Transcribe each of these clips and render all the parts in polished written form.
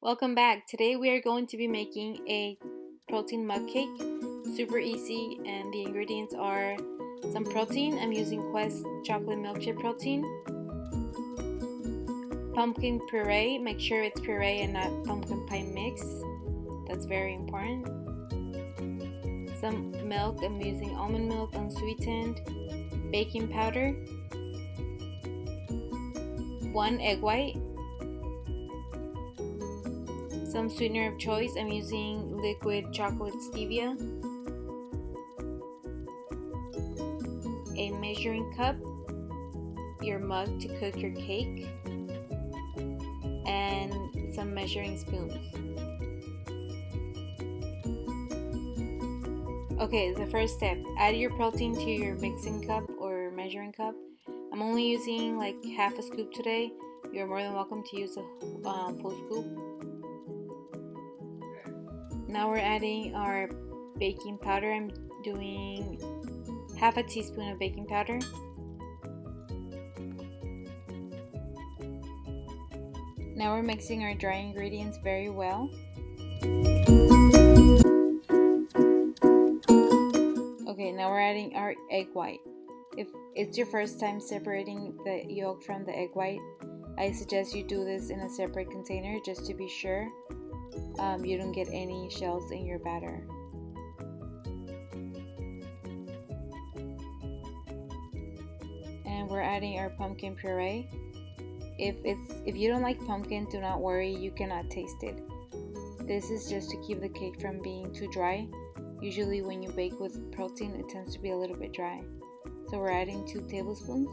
Welcome back. Today we are going to be making a protein mug cake. Super easy, and the ingredients are some protein. I'm using Quest chocolate milk chip protein. Pumpkin puree. Make sure it's puree and not pumpkin pie mix. That's very important. Some milk. I'm using almond milk unsweetened. Baking powder. 1 egg white. Some sweetener of choice. I'm using liquid chocolate stevia. A measuring cup, your mug to cook your cake, and some measuring spoons. Okay, the first step, add your protein to your mixing cup or measuring cup. I'm only using like half a scoop today. You're more than welcome to use a full scoop. Now we're adding our baking powder. I'm doing half a teaspoon of baking powder. Now we're mixing our dry ingredients very well. Okay, now we're adding our egg white. If it's your first time separating the yolk from the egg white, I suggest you do this in a separate container just to be sure you don't get any shells in your batter. And we're adding our pumpkin puree. If you don't like pumpkin, do not worry, you cannot taste it. This is just to keep the cake from being too dry. Usually when you bake with protein, it tends to be a little bit dry. So we're adding 2 tablespoons.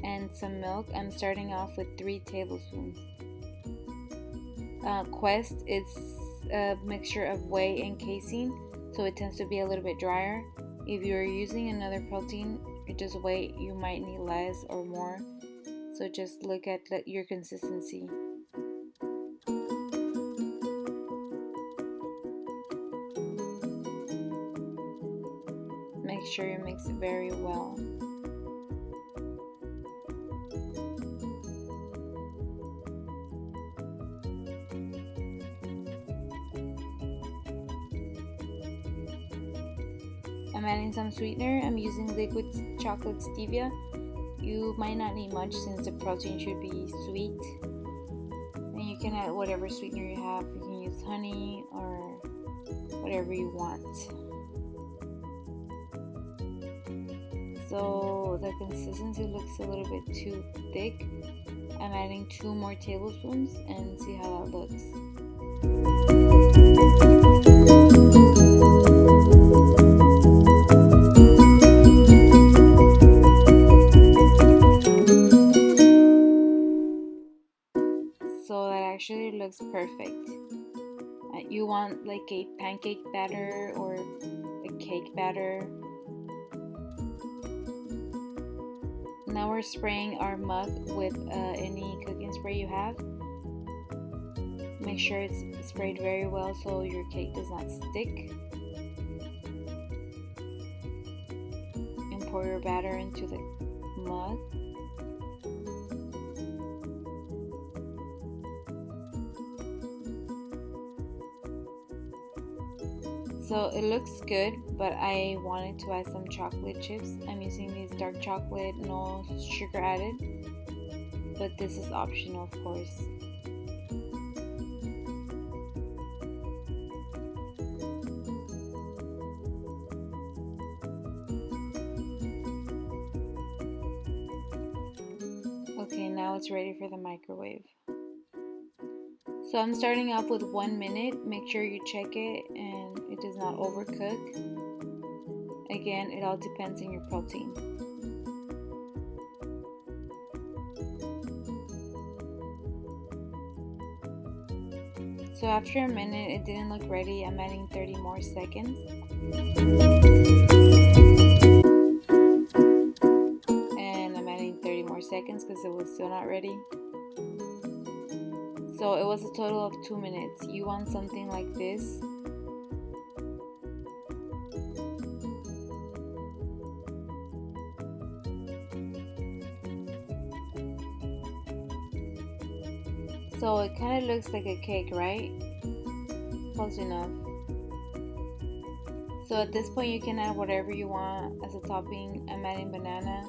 And some milk. I'm starting off with 3 tablespoons. Quest is a mixture of whey and casein, so it tends to be a little bit drier. If you're using another protein, just whey, you might need less or more. So just look at your consistency. Make sure you mix it very well. I'm adding some sweetener. I'm using liquid chocolate stevia. You might not need much since the protein should be sweet. And you can add whatever sweetener you have. You can use honey or whatever you want. So the consistency looks a little bit too thick. I'm adding 2 more tablespoons and see how that looks. So that actually looks perfect. You want like a pancake batter or a cake batter. Now we're spraying our mug with any cooking spray you have. Make sure it's sprayed very well so your cake does not stick. And pour your batter into the mug. So it looks good, but I wanted to add some chocolate chips. I'm using these dark chocolate, no sugar added, but this is optional, of course. Okay, now it's ready for the microwave. So I'm starting off with 1 minute. Make sure you check it and it does not overcook. Again, it all depends on your protein. So after a minute, it didn't look ready. I'm adding 30 more seconds. And I'm adding 30 more seconds because it was still not ready. So it was a total of 2 minutes. You want something like this. So it kind of looks like a cake, right? Close enough. So at this point you can add whatever you want as a topping. I'm adding banana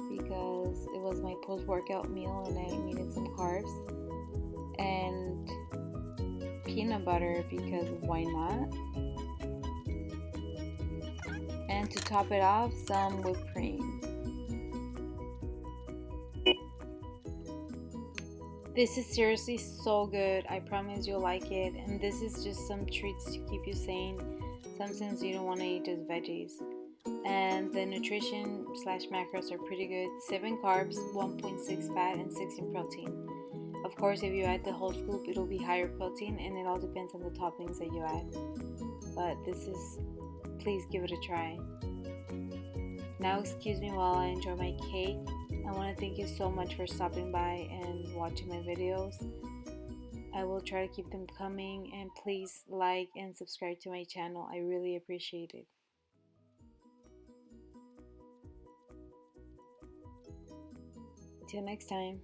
because it was my post-workout meal and I needed some carbs. And peanut butter because why not? And to top it off, some whipped cream. This is seriously so good. I promise you'll like it. And this is just some treats to keep you sane. Sometimes you don't want to eat just veggies. And the nutrition slash macros are pretty good. 7 carbs, 1.6 fat, and 16 protein. Of course, if you add the whole scoop, it'll be higher protein, and it all depends on the toppings that you add. But please give it a try. Now, excuse me while I enjoy my cake. I want to thank you so much for stopping by and watching my videos. I will try to keep them coming, and please like and subscribe to my channel. I really appreciate it. Till next time.